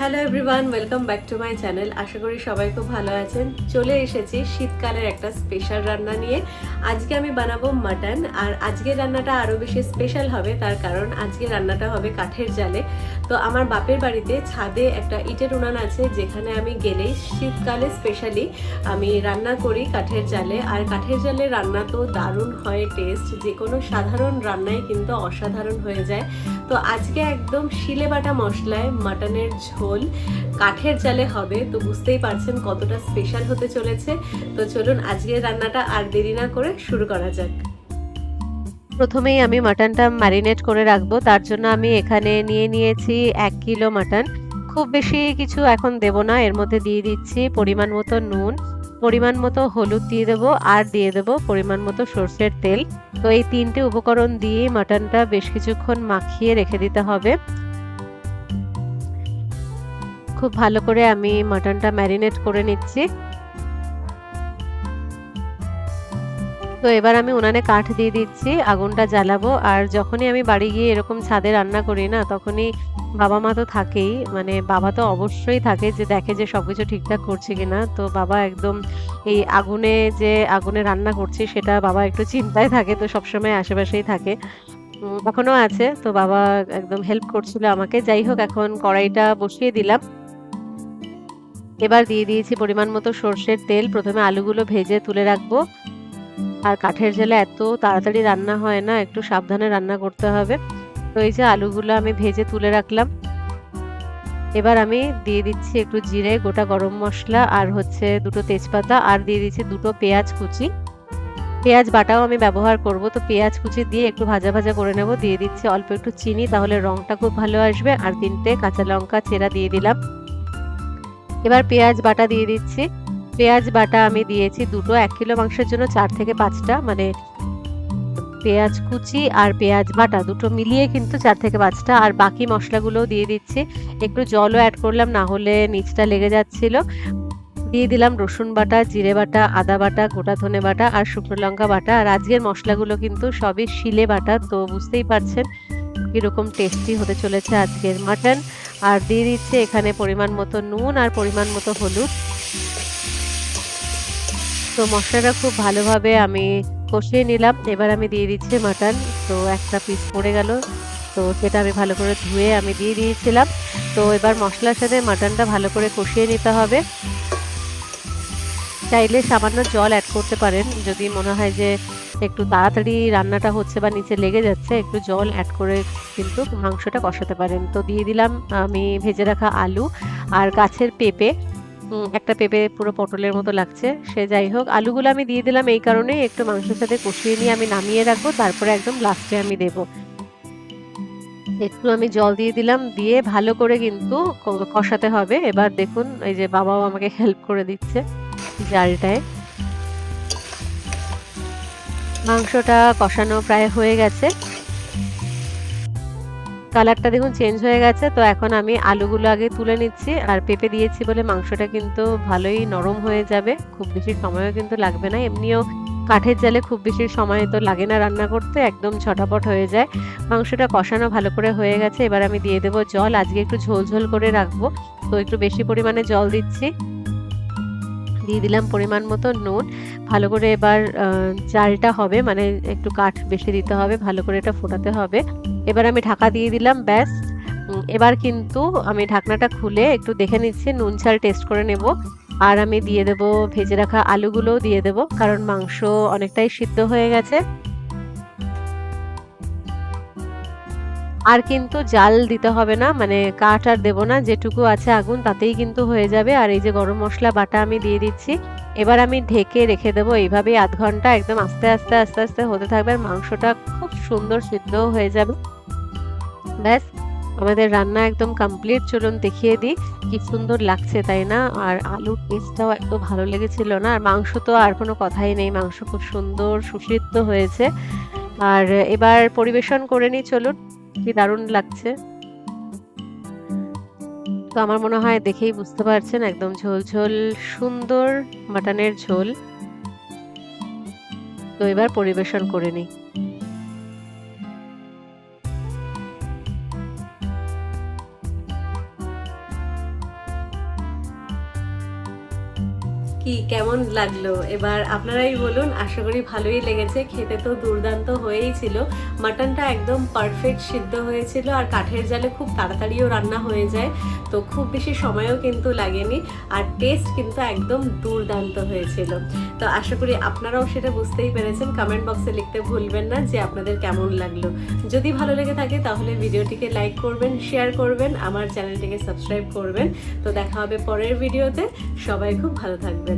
Hello everyone, welcome back to my channel. আশা করি সবাই খুব ভালো আছেন। চলে এসেছি শীতকালের একটা স্পেশাল রান্না নিয়ে। আজকে আমি বানাবো মাটন, আর আজকের রান্নাটা আরও বেশি স্পেশাল হবে তার কারণ আজকে রান্নাটা হবে কাঠের জালে। তো আমার বাপের বাড়িতে ছাদে একটা ইটের উনান আছে, যেখানে আমি গেলেই শীতকালে স্পেশালি আমি রান্না করি কাঠের জালে। আর কাঠের জালে রান্না তো দারুণ হয় টেস্ট, যে কোনো সাধারণ রান্নাই কিন্তু অসাধারণ হয়ে যায়। তো আজকে একদম শিলে বাটা মশলায় মাটনের ঝোল কাঠের জালে হবে, তো বুঝতেই পারছেন কতটা স্পেশাল হতে চলেছে। তো চলুন আজকের রান্নাটা আর দেরি না করে শুরু করা যাক। প্রথমেই আমি মাটনটা ম্যারিনেট করে রাখবো, তার জন্য আমি এখানে নিয়ে নিয়েছি 1 কিলো মাটন। খুব বেশি কিছু এখন দেব না, এর মধ্যে দিয়ে দিচ্ছি পরিমাণ মতো নুন, পরিমাণ মতো হলুদ দিয়ে দেবো, আর দিয়ে দেবো পরিমাণ মতো সর্ষের তেল। তো এই তিনটে উপকরণ দিয়ে মাটনটা বেশ কিছুক্ষণ মাখিয়ে রেখে দিতে হবে। খুব ভালো করে আমি মাটনটা ম্যারিনেট করে নিচ্ছি। তো এবার আমি উনানে কাঠ দিয়ে দিচ্ছি, আগুনটা জ্বালাবো। আর যখনই আমি বাড়ি গিয়ে এরকম ছাদে রান্না করি না, তখনই বাবা মা তো থাকেই, মানে বাবা তো অবশ্যই থাকে, যে দেখে যে সবকিছু ঠিকঠাক করছে কিনা। তো বাবা একদম এই আগুনে রান্না করছি সেটা বাবা একটু চিন্তায় থাকে, তো সবসময় আশেপাশেই থাকে, এখনো আছে। তো বাবা একদম হেল্প করছিল আমাকে। যাই হোক, এখন কড়াইটা বসিয়ে দিলাম। এবার দিয়ে দিয়েছি পরিমাণ মতো সর্ষের তেল। প্রথমে আলুগুলো ভেজে তুলে রাখবো। আর কাঠের জালে এত তাড়াতাড়ি রান্না হয় না, একটু সাবধানে রান্না করতে হবে। তো এই যে আলুগুলো আমি ভেজে তুলে রাখলাম। এবার আমি দিয়ে দিচ্ছি একটু জিরে, গোটা গরম মশলা, আর হচ্ছে দুটো তেজপাতা, আর দিয়ে দিচ্ছি দুটো পেঁয়াজ কুচি। পেঁয়াজ বাটাও আমি ব্যবহার করব, তো পেঁয়াজ কুচি দিয়ে একটু ভাজা ভাজা করে নেব। দিয়ে দিচ্ছি অল্প একটু চিনি, তাহলে রংটা খুব ভালো আসবে। আর 3টে কাঁচা লঙ্কা চেরা দিয়ে দিলাম। এবার পেঁয়াজ বাটা দিয়ে দিচ্ছি। পেঁয়াজ বাটা আমি দিয়েছি দুটো, 1 কিলো মাংসের জন্য 4 থেকে 5টা, মানে পেঁয়াজ কুচি আর পেঁয়াজ বাটা দুটো মিলিয়ে কিন্তু 4 থেকে 5টা। আর বাকি মশলাগুলোও দিয়ে দিচ্ছি। একটু জলও অ্যাড করলাম, না হলে নিচটা লেগে যাচ্ছিল। দিয়ে দিলাম রসুন বাটা, জিরে বাটা, আদা বাটা, গোটা ধনে বাটা, আর শুকনো লঙ্কা বাটা। আর আজকের মশলাগুলো কিন্তু সবই শিলে বাটা, তো বুঝতেই পারছেন কিরকম টেস্টি হতে চলেছে আজকের মাটন। আর দিয়ে দিচ্ছে এখানে পরিমাণ মতো নুন আর পরিমাণ মতো হলুদ। তো মশলাটা খুব ভালোভাবে আমি কষিয়ে নিলাম। এবার আমি দিয়ে দিচ্ছি মাটন। তো একটা পিস পড়ে গেল, তো সেটা আমি ভালো করে ধুয়ে আমি দিয়ে দিয়েছিলাম। তো এবার মশলার সাথে মাটনটা ভালো করে কষিয়ে নিতে হবে। চাইলে সামান্য জল অ্যাড করতে পারেন, যদি মনে হয় যে একটু তাড়াতাড়ি রান্নাটা হচ্ছে বা নিচে লেগে যাচ্ছে, একটু জল অ্যাড করে কিন্তু মাংসটা কষাতে পারেন। তো দিয়ে দিলাম আমি ভেজে রাখা আলু আর গাছের পেঁপে। একটা পেঁপে পুরো পটলের মতো লাগছে, সে যাই হোক। আলুগুলো আমি দিয়ে দিলাম এই কারণে, একটু মাংসের সাথে কষিয়ে নিয়ে আমি নামিয়ে রাখবো, তারপরে একদম লাস্টে আমি দেবো। একটু আমি জল দিয়ে দিলাম, দিয়ে ভালো করে কিন্তু কষাতে হবে। এবার দেখুন এই যে বাবাও আমাকে হেল্প করে দিচ্ছে জালটায়। মাংসটা কষানো প্রায় হয়ে গেছে, কালারটা দেখুন চেঞ্জ হয়ে গেছে। তো এখন আমি আলুগুলো আগে তুলে নিচ্ছি। আর পেঁপে দিয়েছি বলে মাংসটা কিন্তু ভালোই নরম হয়ে যাবে, খুব বেশি সময়ও কিন্তু লাগবে না। এমনিও কাঠের জালে খুব বেশি সময় তো লাগে না রান্না করতে, একদম ঝটাপট হয়ে যায়। মাংসটা কষানো ভালো করে হয়ে গেছে। এবার আমি দিয়ে দেবো জল, আজকে একটু ঝোল ঝোল করে রাখবো, তো একটু বেশি পরিমাণে জল দিচ্ছি। দিয়ে দিলাম পরিমাণ মতো নুন। ভালো করে এবার চালটা হবে, মানে একটু কাঠ বেশি দিতে হবে, ভালো করে এটা ফোটাতে হবে। এবার আমি ঢাকা দিয়ে দিলাম, ব্যাস। এবার কিন্তু আমি ঢাকনাটা খুলে একটু দেখে নিচ্ছি, নুন ঝাল টেস্ট করে নেব। আর আমি দিয়ে দেব ভেজে রাখা আলুগুলোও দিয়ে দেব, কারণ মাংস অনেকটাই সিদ্ধ হয়ে গেছে। আর কিন্তু জাল দিতে হবে না, মানে কাঠ আর দেবো না, যেটুকু আছে আগুন তাতেই কিন্তু হয়ে যাবে। আর এই যে গরম মশলা বাটা আমি দিয়ে দিচ্ছি। এবার আমি ঢেকে রেখে দেবো এইভাবেই আধ ঘন্টা, একদম আস্তে আস্তে আস্তে আস্তে হতে থাকবে, আর মাংসটা খুব সুন্দর সিদ্ধও হয়ে যাবে। ব্যাস, আমাদের রান্না একদম কমপ্লিট। চলুন দেখিয়ে দিই, কি সুন্দর লাগছে তাই না? আর আলুর টেস্টটাও এত ভালো লেগেছিল না। আর মাংস তো আর কোনো কথাই নেই, মাংস খুব সুন্দর সুসিদ্ধ হয়েছে। আর এবার পরিবেশন করে নিই, চলুন। কি দারুণ লাগছে! তো আমার মনে হয় দেখেই বুঝতে পারছেন, একদম ঝোল ঝোল সুন্দর মাটনের ঝোল। তো এবার পরিবেশন করে নিই। কি কেমন লাগলো এবার আপনারাই বলুন। আশা করি ভালোই লেগেছে, খেতে তো দুর্দান্ত হয়েই ছিল। মাটনটা একদম পারফেক্ট সিদ্ধ হয়েছিল আর কাঠের জালে খুব তাড়াতাড়িও রান্না হয়ে যায়, তো খুব বেশি সময়ও কিন্তু লাগেনি, আর টেস্ট কিন্তু একদম দুর্দান্ত হয়েছিল। তো আশা করি আপনারাও সেটা বুঝতেই পেরেছেন। কমেন্ট বক্সে লিখতে ভুলবেন না যে আপনাদের কেমন লাগলো। যদি ভালো লেগে থাকে তাহলে ভিডিওটিকে লাইক করবেন, শেয়ার করবেন, আমার চ্যানেলটিকে সাবস্ক্রাইব করবেন। তো দেখা হবে পরের ভিডিওতে। সবাই খুব ভালো থাকবেন।